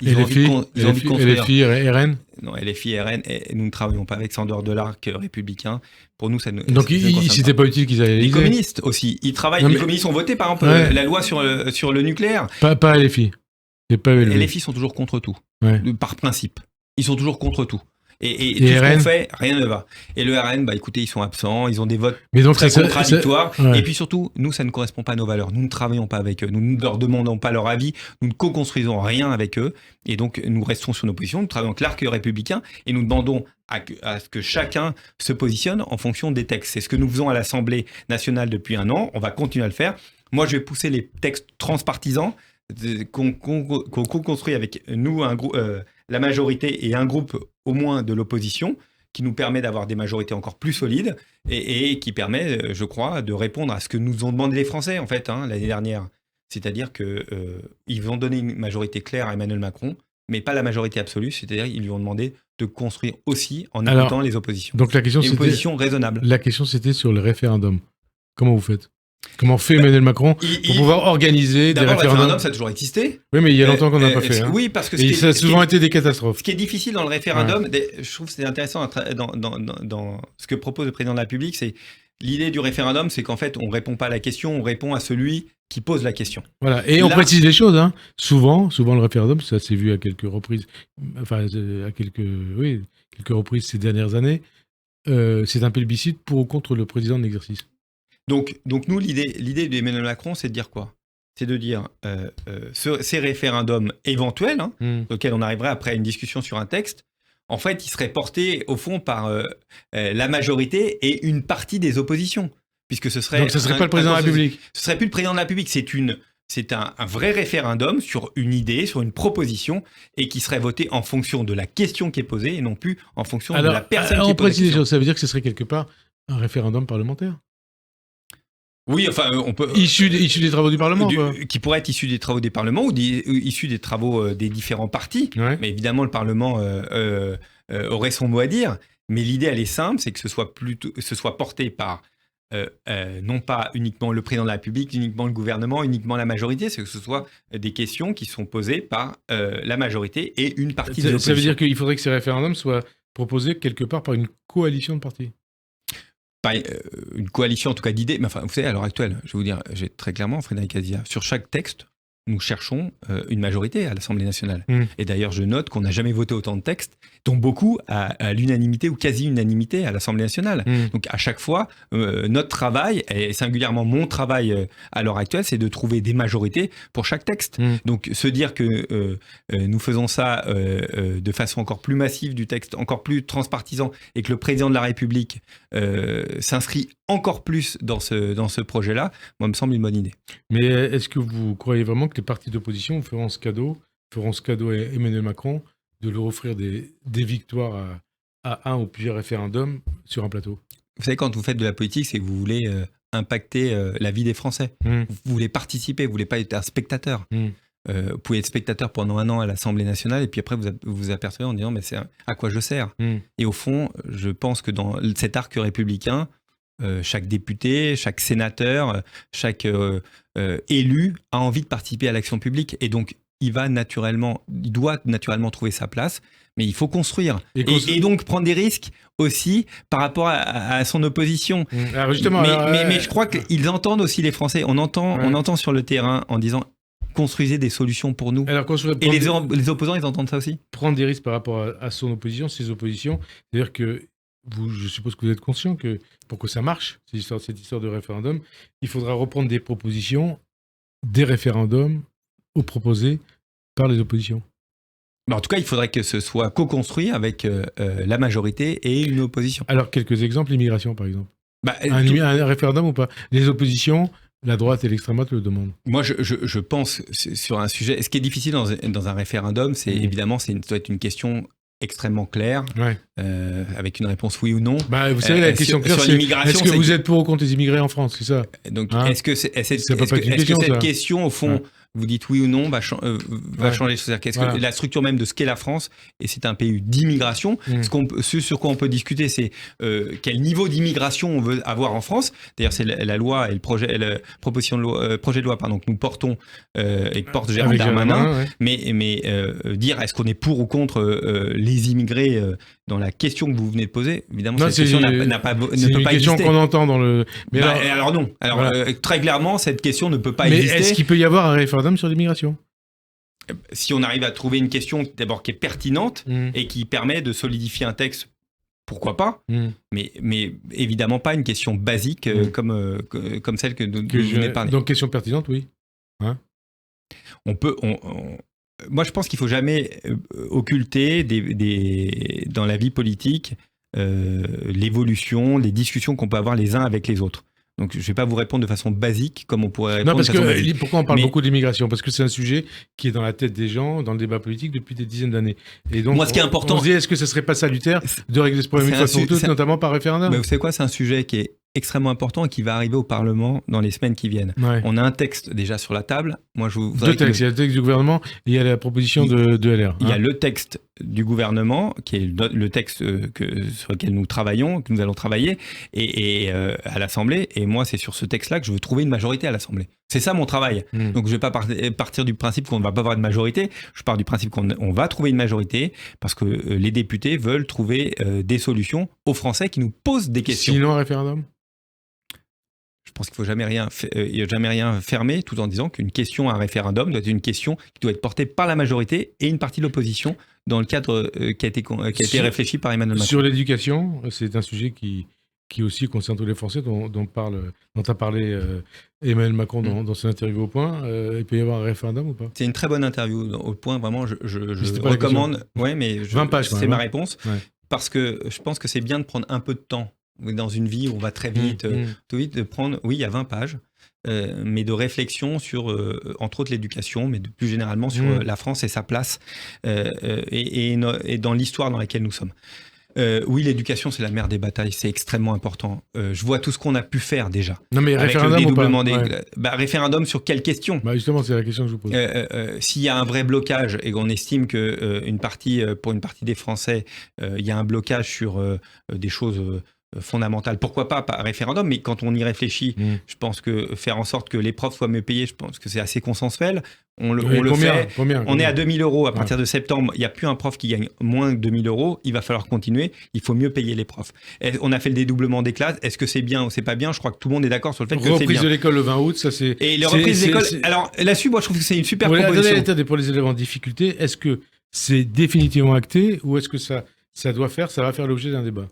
Ils ont envie de construire. LFI, RN? Non, LFI, RN, nous ne travaillons pas avec Sandor Delarc, républicain. Pour nous, ça nous. Donc, c'était pas utile qu'ils aillent à l'Élysée. Les communistes aussi. Ils travaillent. Les communistes ont voté, par exemple, la loi sur le nucléaire. Pas LFI. LFI sont toujours contre tout. Par principe. Ils sont toujours contre tout. Et tout ce qu'on fait, rien ne va. Et le RN, écoutez, ils sont absents, ils ont des votes très contradictoires. Et puis surtout, nous, ça ne correspond pas à nos valeurs. Nous ne travaillons pas avec eux. Nous ne leur demandons pas leur avis. Nous ne co-construisons rien avec eux. Et donc, nous restons sur nos positions. Nous travaillons avec l'arc républicain et nous demandons à ce que chacun se positionne en fonction des textes. C'est ce que nous faisons à l'Assemblée nationale depuis un an. On va continuer à le faire. Moi, je vais pousser les textes transpartisans qu'on co-construit avec nous, la majorité et un groupe au moins de l'opposition, qui nous permet d'avoir des majorités encore plus solides et qui permet, je crois, de répondre à ce que nous ont demandé les Français, en fait, l'année dernière. C'est-à-dire qu'ils vont donner une majorité claire à Emmanuel Macron, mais pas la majorité absolue, c'est-à-dire qu'ils lui ont demandé de construire aussi en écoutant les oppositions. Donc la question, une opposition raisonnable. La question, c'était sur le référendum. Comment vous faites? Comment fait Emmanuel Macron pour pouvoir organiser des référendums? Le référendum, ça a toujours existé. Oui, mais il y a longtemps qu'on n'a pas fait. Oui, parce que ça a souvent été des catastrophes. Ce qui est difficile dans le référendum, je trouve que c'est intéressant dans ce que propose le président de la République, c'est L'idée du référendum, c'est qu'en fait, on ne répond pas à la question, on répond à celui qui pose la question. Voilà. Et on précise les choses. Hein. Souvent, le référendum, ça s'est vu à quelques reprises, quelques reprises ces dernières années. C'est un plébiscite pour ou contre le président de l'exercice. Donc nous, l'idée d'Emmanuel Macron, c'est de dire quoi ? C'est de dire ces référendums éventuels, auxquels on arriverait après une discussion sur un texte, en fait, ils seraient portés au fond par la majorité et une partie des oppositions. Puisque ce serait. Donc ce ne serait pas le président de la République. Ce ne serait plus le président de la République. C'est un vrai référendum sur une idée, sur une proposition, et qui serait voté en fonction de la question qui est posée et non plus en fonction de la personne qui est posée. Ça veut dire que ce serait quelque part un référendum parlementaire. Oui, enfin, on peut. Issu des travaux du Parlement, quoi. Qui pourrait être issu des travaux des parlements ou issu des travaux des différents partis. Ouais. Mais évidemment, le Parlement aurait son mot à dire. Mais l'idée, elle est simple, c'est que ce soit porté par non pas uniquement le président de la République, uniquement le gouvernement, uniquement la majorité, c'est que ce soit des questions qui sont posées par la majorité et une partie de l'opposition. Ça veut dire qu'il faudrait que ces référendums soient proposés quelque part par une coalition de partis. Pas une coalition en tout cas d'idées, mais enfin, vous savez, à l'heure actuelle, je vais vous dire, j'ai très clairement, Frédéric Azia, sur chaque texte, nous cherchons une majorité à l'Assemblée nationale. Et d'ailleurs, je note qu'on n'a jamais voté autant de textes, dont beaucoup à l'unanimité ou quasi-unanimité à l'Assemblée nationale. Donc à chaque fois, notre travail, et singulièrement mon travail à l'heure actuelle, c'est de trouver des majorités pour chaque texte. Donc se dire que nous faisons ça de façon encore plus massive du texte, encore plus transpartisan, et que le président de la République s'inscrit encore plus dans ce projet-là, moi, me semble une bonne idée. Mais est-ce que vous croyez vraiment que les partis d'opposition feront ce cadeau à Emmanuel Macron de leur offrir des victoires à un ou plusieurs référendums sur un plateau ? Vous savez, quand vous faites de la politique, c'est que vous voulez impacter la vie des Français. Vous voulez participer, vous voulez pas être un spectateur. Vous pouvez être spectateur pendant 1 an à l'Assemblée nationale et puis après vous vous apercevez en disant mais c'est à quoi je sers. Et au fond, je pense que dans cet arc républicain, chaque député, chaque sénateur, chaque élu a envie de participer à l'action publique et donc il doit naturellement trouver sa place, mais il faut construire et donc prendre des risques aussi par rapport à son opposition. Alors justement, mais je crois qu'ils entendent aussi les Français. On entend sur le terrain en disant construisez des solutions pour nous. Alors, et les opposants, ils entendent ça aussi. Prendre des risques par rapport à son opposition, ses oppositions, c'est-à-dire que je suppose que vous êtes conscient que pour que ça marche, cette histoire de référendum, il faudra reprendre des propositions, des référendums proposés par les oppositions. En tout cas, il faudrait que ce soit co-construit avec la majorité et une opposition. Alors, quelques exemples, l'immigration par exemple. Un référendum ou pas ? Les oppositions, la droite et l'extrême droite le demandent. Moi, je pense sur un sujet... Ce qui est difficile dans un référendum, c'est évidemment, ça doit être une question extrêmement claire, avec une réponse oui ou non. Vous savez, la question claire, c'est est-ce que vous êtes pour ou contre les immigrés en France, c'est ça ? Donc, est-ce que cette question, au fond, vous dites oui ou non, va changer. C'est-à-dire qu'est-ce que la structure même de ce qu'est la France, et c'est un pays d'immigration, ce sur quoi on peut discuter, c'est quel niveau d'immigration on veut avoir en France. D'ailleurs, c'est la loi et le projet de loi que nous portons et que porte Gérald Darmanin. Mais dire est-ce qu'on est pour ou contre les immigrés dans la question que vous venez de poser, évidemment, cette question ne peut pas exister. C'est une question qu'on entend dans le... Mais alors non. Très clairement, cette question ne peut pas exister. Mais est-ce qu'il peut y avoir un référendum sur l'immigration ? Si on arrive à trouver une question d'abord qui est pertinente et qui permet de solidifier un texte, pourquoi pas, mais évidemment pas une question basique comme celle que vous venez de parler. Donc question pertinente, oui. Moi, je pense qu'il ne faut jamais occulter dans la vie politique l'évolution, les discussions qu'on peut avoir les uns avec les autres. Donc, je ne vais pas vous répondre de façon basique comme on pourrait répondre de façon basique. Pourquoi on parle beaucoup d'immigration ? Parce que c'est un sujet qui est dans la tête des gens, dans le débat politique depuis des dizaines d'années. Et donc, moi, ce qui est important, on se dit, est-ce que ce ne serait pas salutaire de régler ce problème une fois pour toutes, notamment par référendum ? Mais vous savez quoi ? C'est un sujet qui est extrêmement important et qui va arriver au Parlement dans les semaines qui viennent. On a un texte déjà sur la table. Moi, deux textes. Il y a le texte du gouvernement et il y a la proposition de LR. Il y a le texte du gouvernement, qui est le texte sur lequel nous travaillons, que nous allons travailler, et à l'Assemblée. Et moi, c'est sur ce texte-là que je veux trouver une majorité à l'Assemblée. C'est ça mon travail. Donc, je ne vais pas partir du principe qu'on ne va pas avoir de majorité. Je pars du principe qu'on va trouver une majorité parce que les députés veulent trouver des solutions aux Français qui nous posent des questions. Sinon, un référendum ? Je pense qu'il ne faut jamais rien fermer, tout en disant qu'une question à un référendum doit être une question qui doit être portée par la majorité et une partie de l'opposition dans le cadre qui a été réfléchi par Emmanuel Macron. Sur l'éducation, c'est un sujet qui aussi concerne tous les Français, dont a parlé Emmanuel Macron dans son interview au Point. Il peut y avoir un référendum ou pas? C'est une très bonne interview au Point, vraiment, je recommande. Ouais, mais 20 pages, c'est ma réponse. Ouais. Parce que je pense que c'est bien de prendre un peu de temps dans une vie où on va très vite, tout vite, de prendre, oui, il y a 20 pages, mais de réflexion sur, entre autres, l'éducation, mais plus généralement sur la France et sa place et dans l'histoire dans laquelle nous sommes. Oui, l'éducation, c'est la mère des batailles, c'est extrêmement important. Je vois tout ce qu'on a pu faire déjà. Non, mais avec référendum le dédoublement ou pas? Référendum sur quelle question? Justement, c'est la question que je vous pose. S'il y a un vrai blocage et qu'on estime que pour une partie des Français, il y a un blocage sur des choses fondamentales, pourquoi pas référendum? Mais quand on y réfléchit, je pense que faire en sorte que les profs soient mieux payés, je pense que c'est assez consensuel. On le fait. On est à 2 000 € à partir de septembre. Il n'y a plus un prof qui gagne moins de 2 000 €. Il va falloir continuer. Il faut mieux payer les profs. On a fait le dédoublement des classes. Est-ce que c'est bien ou c'est pas bien? Je crois que tout le monde est d'accord sur le fait que c'est bien. Reprise de l'école le 20 août, ça c'est... Et la reprise de l'école... Alors là-dessus, moi je trouve que c'est une super proposition. Pour les élèves en difficulté, est-ce que c'est définitivement acté ou est-ce que ça va faire l'objet d'un débat?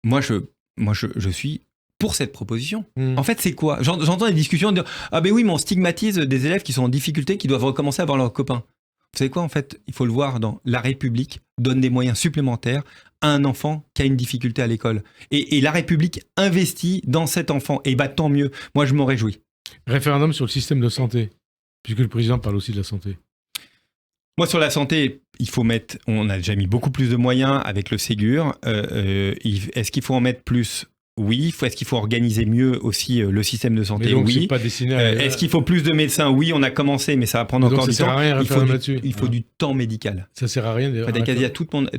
Moi je suis pour cette proposition. En fait, c'est quoi? J'entends des discussions de « Ah ben oui, mais on stigmatise des élèves qui sont en difficulté, qui doivent recommencer à voir leurs copains. » Vous savez quoi, en fait? Il faut le voir dans La République donne des moyens supplémentaires à un enfant qui a une difficulté à l'école. Et La République investit dans cet enfant. Et tant mieux. Moi, je m'en réjouis. Référendum sur le système de santé, puisque le président parle aussi de la santé. Moi, sur la santé, on a déjà mis beaucoup plus de moyens avec le Ségur. Est-ce qu'il faut en mettre plus? Oui. Est-ce qu'il faut organiser mieux aussi le système de santé? Donc, oui. c'est pas destiné à... Est-ce qu'il faut plus de médecins? Oui, on a commencé, mais ça va prendre encore du temps. Il faut du temps médical. Ça sert à rien.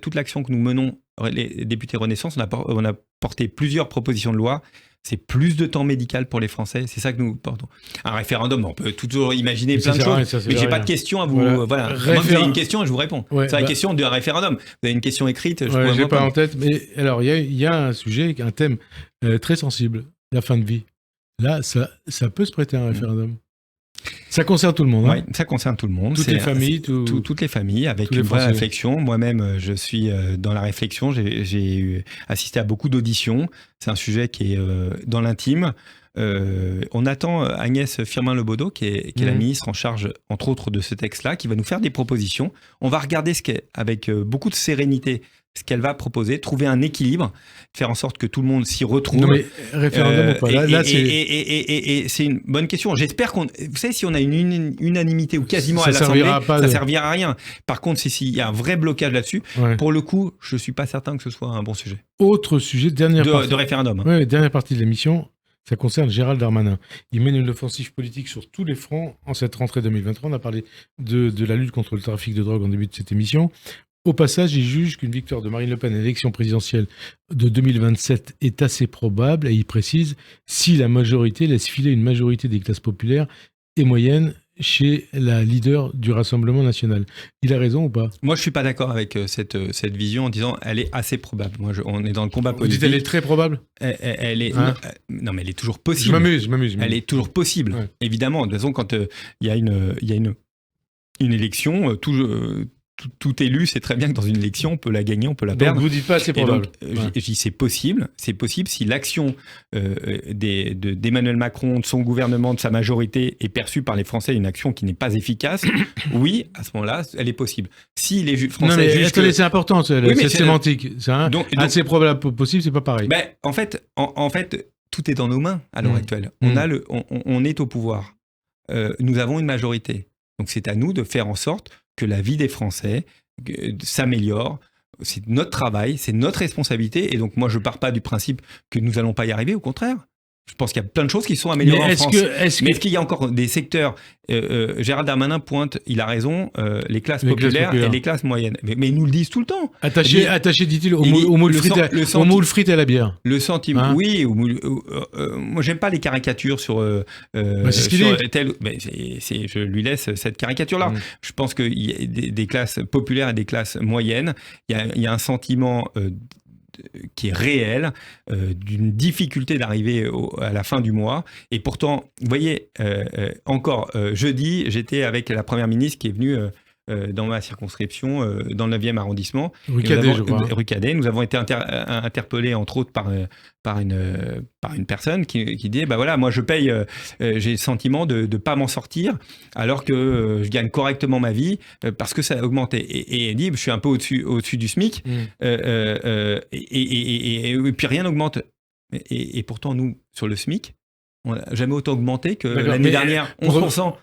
Toute l'action que nous menons, les députés Renaissance, on a porté plusieurs propositions de loi. C'est plus de temps médical pour les Français. C'est ça que nous portons. Un référendum, on peut toujours imaginer plein de choses. Mais j'ai pas de question à vous. Voilà. Moi, vous avez une question et je vous réponds. C'est la question d'un référendum. Vous avez une question écrite. Je n'ai pas en tête. Mais alors, il y a un sujet, un thème très sensible, la fin de vie. Là, ça peut se prêter à un référendum. Ça concerne tout le monde. Oui, ça concerne tout le monde. Toutes les familles. Toutes les familles, avec une vraie réflexion. Moi-même, je suis dans la réflexion. J'ai assisté à beaucoup d'auditions. C'est un sujet qui est dans l'intime. On attend Agnès Firmin-Lebaudot, qui est la ministre en charge, entre autres, de ce texte-là, qui va nous faire des propositions. On va regarder avec beaucoup de sérénité ce qu'elle va proposer, trouver un équilibre, faire en sorte que tout le monde s'y retrouve. Non mais référendum ou pas? Là, et c'est une bonne question. J'espère vous savez, si on a une unanimité ou quasiment à l'Assemblée, ça servira à rien. Par contre, s'il y a un vrai blocage là-dessus, pour le coup, je suis pas certain que ce soit un bon sujet. Autre sujet, de référendum. Oui, dernière partie de l'émission. Ça concerne Gérald Darmanin. Il mène une offensive politique sur tous les fronts en cette rentrée 2023. On a parlé de la lutte contre le trafic de drogue en début de cette émission. Au passage, il juge qu'une victoire de Marine Le Pen à l'élection présidentielle de 2027 est assez probable, et il précise, si la majorité laisse filer une majorité des classes populaires et moyennes chez la leader du Rassemblement national. Il a raison ou pas? Moi, je ne suis pas d'accord avec cette vision en disant elle est assez probable. On est dans le combat politique. Vous dites elle est très probable? Elle est, non, mais elle est toujours possible. Je m'amuse. Elle est toujours possible, évidemment. De toute façon, quand il y a une élection, tout élu sait très bien que dans une élection, on peut la gagner, on peut la perdre. Donc vous dites pas c'est probable. Je dis c'est possible si l'action d'Emmanuel Macron, de son gouvernement, de sa majorité est perçue par les Français une action qui n'est pas efficace. Oui, à ce moment-là, elle est possible. Si les Français jugent que... c'est important cette sémantique. Donc, assez probable possible, c'est pas pareil. En fait, tout est dans nos mains à l'heure actuelle. On est au pouvoir. Nous avons une majorité. Donc c'est à nous de faire en sorte que la vie des Français s'améliore. C'est notre travail, c'est notre responsabilité. Et donc, moi, je ne pars pas du principe que nous n'allons pas y arriver. Au contraire, je pense qu'il y a plein de choses qui sont améliorées en France. Mais est-ce qu'il y a encore des secteurs Gérald Darmanin pointe, il a raison, les classes populaires et les classes moyennes. Mais ils nous le disent tout le temps. Attaché, dit-il, au moule frite à la bière. Le sentiment, oui. Moi, j'aime pas les caricatures sur tel... je lui laisse cette caricature-là. Je pense qu'il y a des classes populaires et des classes moyennes. Il y a un sentiment qui est réelle, d'une difficulté d'arriver à la fin du mois. Et pourtant, vous voyez, encore jeudi, j'étais avec la Première ministre qui est venue dans ma circonscription, dans le 9e arrondissement. Rue Cadet, je crois. Rue Cadet. Nous avons été interpellés, entre autres, par une personne qui dit, bah voilà, moi je paye, j'ai le sentiment de ne pas m'en sortir, alors que je gagne correctement ma vie, parce que ça a augmenté. Et elle dit, je suis un peu au-dessus du SMIC, et puis rien n'augmente. Et pourtant, nous, sur le SMIC, on n'a jamais autant augmenté que l'année dernière, 11%.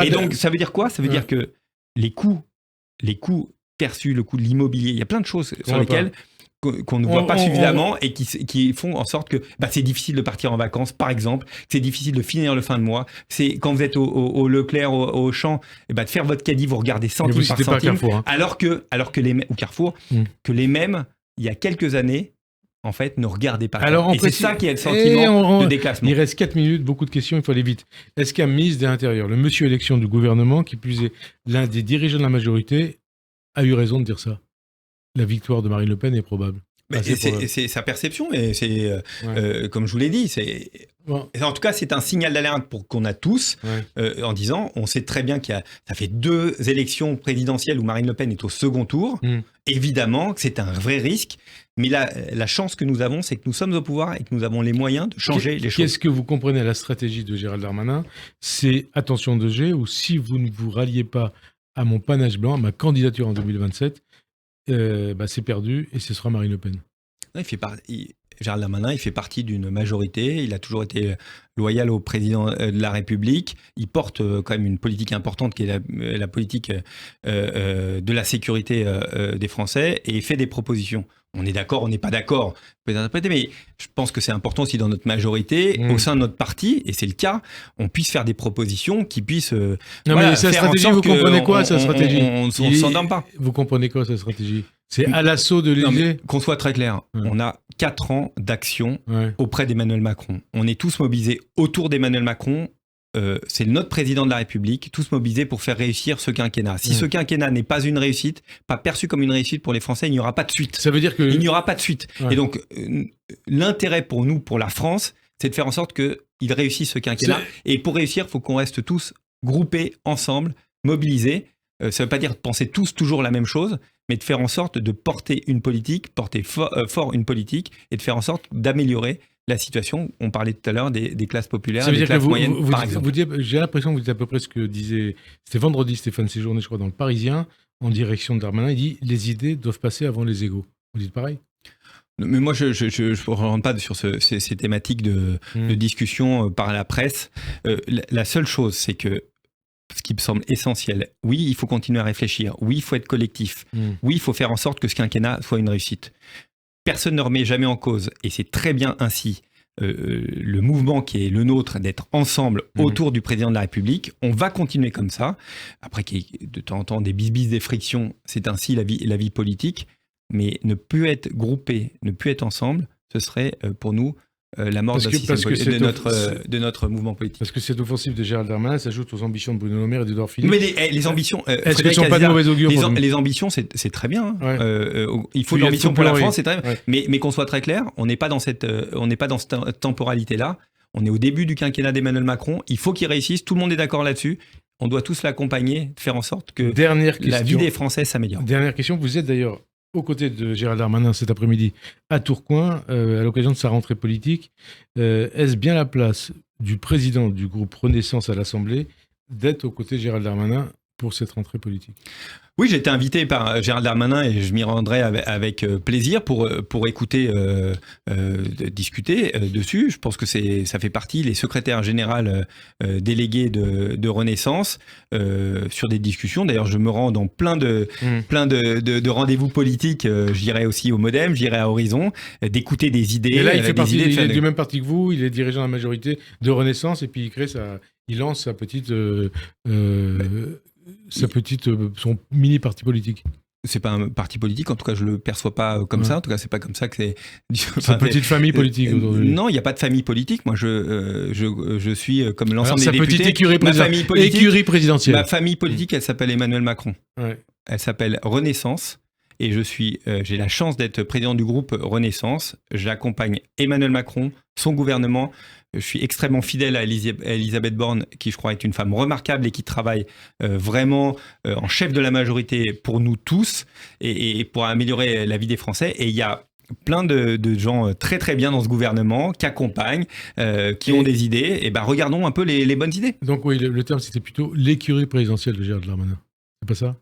Et donc, ça veut dire quoi? Ça veut dire que les coûts perçus, le coût de l'immobilier, il y a plein de choses sur lesquelles qu'on ne voit pas suffisamment et qui font en sorte que c'est difficile de partir en vacances, par exemple, que c'est difficile de finir le fin de mois. C'est quand vous êtes au Leclerc, au Auchan, de faire votre caddie, vous regardez centime par centime, Carrefour, hein. alors que ou Carrefour, que les mêmes, il y a quelques années, en fait, ne regardez pas. Et c'est ça qui est le sentiment de déclassement. Il reste 4 minutes, beaucoup de questions, il faut aller vite. Est-ce qu'un ministre de l'Intérieur, le monsieur élection du gouvernement, qui plus est l'un des dirigeants de la majorité, a eu raison de dire ça? La victoire de Marine Le Pen est probable. C'est sa perception, mais c'est comme je vous l'ai dit, en tout cas c'est un signal d'alerte pour qu'on a tous, en disant, on sait très bien ça fait 2 élections présidentielles où Marine Le Pen est au second tour. Évidemment que c'est un vrai risque, mais la chance que nous avons, c'est que nous sommes au pouvoir et que nous avons les moyens de changer les choses. Qu'est-ce que vous comprenez à la stratégie de Gérald Darmanin? C'est attention 2G, ou si vous ne vous ralliez pas à mon panache blanc, à ma candidature en 2027, c'est perdu et ce sera Marine Le Pen. Non, Gérald Darmanin, il fait partie d'une majorité. Il a toujours été loyal au président de la République. Il porte quand même une politique importante qui est la politique de la sécurité des Français et il fait des propositions. On est d'accord, on n'est pas d'accord, peut interpréter, mais je pense que c'est important aussi dans notre majorité, au sein de notre parti, et c'est le cas, on puisse faire des propositions qui puissent mais sa stratégie, vous comprenez quoi, sa stratégie? On ne s'endorme pas. Vous comprenez quoi, sa stratégie? C'est à l'assaut de l'Élysée? Qu'on soit très clair, on a 4 ans d'action auprès d'Emmanuel Macron. On est tous mobilisés autour d'Emmanuel Macron. C'est notre président de la République, tous mobilisés pour faire réussir ce quinquennat. Si ce quinquennat n'est pas une réussite, pas perçu comme une réussite pour les Français, il n'y aura pas de suite. Ça veut dire que... Il n'y aura pas de suite. Et donc, l'intérêt pour nous, pour la France, c'est de faire en sorte qu'il réussisse ce quinquennat. Et pour réussir, il faut qu'on reste tous groupés, ensemble, mobilisés. Ça ne veut pas dire de penser tous toujours la même chose, mais de faire en sorte de porter une politique, porter fort une politique, et de faire en sorte d'améliorer la situation. On parlait tout à l'heure des classes populaires, des classes moyennes, par exemple. J'ai l'impression que vous dites à peu près ce que disait, c'était vendredi Stéphane Séjourné, je crois, dans le Parisien, en direction de Darmanin. Il dit « Les idées doivent passer avant les égos ». Vous dites pareil? Mais moi, je ne rentre pas sur ces thématiques de discussion par la presse. La seule chose, c'est que ce qui me semble essentiel, oui, il faut continuer à réfléchir. Oui, il faut être collectif. Oui, il faut faire en sorte que ce quinquennat soit une réussite. Personne ne remet jamais en cause, et c'est très bien ainsi, le mouvement qui est le nôtre, d'être ensemble autour du président de la République. On va continuer comme ça. Après qu'il y ait de temps en temps des bisbis, des frictions, c'est ainsi la vie politique. Mais ne plus être groupé, ne plus être ensemble, ce serait pour nous la mort de notre mouvement politique. Parce que cette offensive de Gérald Darmanin s'ajoute aux ambitions de Bruno Le Maire et d'Édouard Philippe. Mais les ambitions... est-ce qu'elles ne sont pas de mauvais augure? Les ambitions, c'est très bien. Il faut de l'ambition pour la France, c'est très bien. Mais qu'on soit très clair, on n'est pas dans cette temporalité-là. On est au début du quinquennat d'Emmanuel Macron. Il faut qu'il réussisse. Tout le monde est d'accord là-dessus. On doit tous l'accompagner, faire en sorte que la vie des Français s'améliore. Dernière question. Vous êtes d'ailleurs aux côtés de Gérald Darmanin cet après-midi à Tourcoing, à l'occasion de sa rentrée politique. Est-ce bien la place du président du groupe Renaissance à l'Assemblée d'être aux côtés de Gérald Darmanin pour cette rentrée politique? Oui, j'ai été invité par Gérald Darmanin et je m'y rendrai avec plaisir pour écouter, discuter dessus. Je pense que ça fait partie, les secrétaires généraux délégués de Renaissance, sur des discussions. D'ailleurs, je me rends dans plein de rendez-vous politiques. J'irai aussi au Modem, j'irai à Horizon, d'écouter des idées. Et là, il fait partie, il est du même parti que vous, il est dirigeant de la majorité de Renaissance et puis il lance sa petite... son mini parti politique. C'est pas un parti politique, en tout cas je le perçois pas comme ça, en tout cas c'est pas comme ça que c'est... Sa petite famille politique aujourd'hui. Non, il n'y a pas de famille politique, moi je suis comme l'ensemble des députés. Petite écurie présidentielle. Ma famille politique, elle s'appelle Emmanuel Macron. Elle s'appelle Renaissance, et j'ai la chance d'être président du groupe Renaissance. J'accompagne Emmanuel Macron, son gouvernement. Je suis extrêmement fidèle à Elisabeth Borne, qui je crois est une femme remarquable et qui travaille vraiment en chef de la majorité pour nous tous et pour améliorer la vie des Français. Et il y a plein de gens très très bien dans ce gouvernement qui accompagnent, qui ont des idées. Et ben regardons un peu les bonnes idées. Donc oui, le terme c'était plutôt l'écurie présidentielle de Gérald Darmanin. C'est pas ça?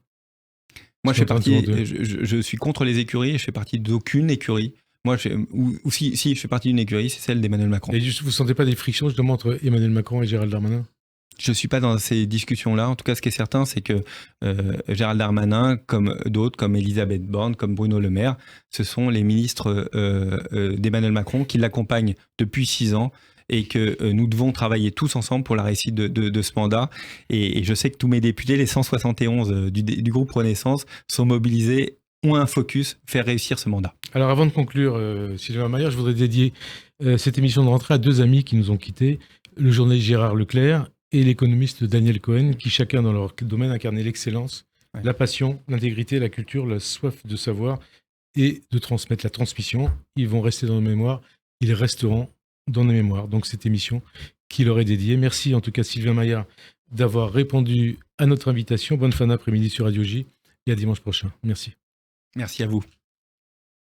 Moi je suis contre les écuries et je fais partie d'aucune écurie. Moi, si je fais partie d'une écurie, c'est celle d'Emmanuel Macron. Et juste, vous ne sentez pas des frictions justement entre Emmanuel Macron et Gérald Darmanin? Je ne suis pas dans ces discussions-là. En tout cas, ce qui est certain, c'est que Gérald Darmanin, comme d'autres, comme Elisabeth Borne, comme Bruno Le Maire, ce sont les ministres d'Emmanuel Macron qui l'accompagnent depuis 6 ans et que nous devons travailler tous ensemble pour la réussite de ce mandat. Et je sais que tous mes députés, les 171 du groupe Renaissance, sont mobilisés, ont un focus, faire réussir ce mandat. Alors avant de conclure, Sylvain Maillard, je voudrais dédier cette émission de rentrée à 2 amis qui nous ont quittés, le journaliste Gérard Leclerc et l'économiste Daniel Cohen, qui chacun dans leur domaine incarnaient l'excellence, la passion, l'intégrité, la culture, la soif de savoir et de transmettre, la transmission. Ils vont rester dans nos mémoires, ils resteront dans nos mémoires. Donc cette émission qui leur est dédiée. Merci en tout cas Sylvain Maillard d'avoir répondu à notre invitation. Bonne fin d'après-midi sur Radio J et à dimanche prochain. Merci. Merci à vous.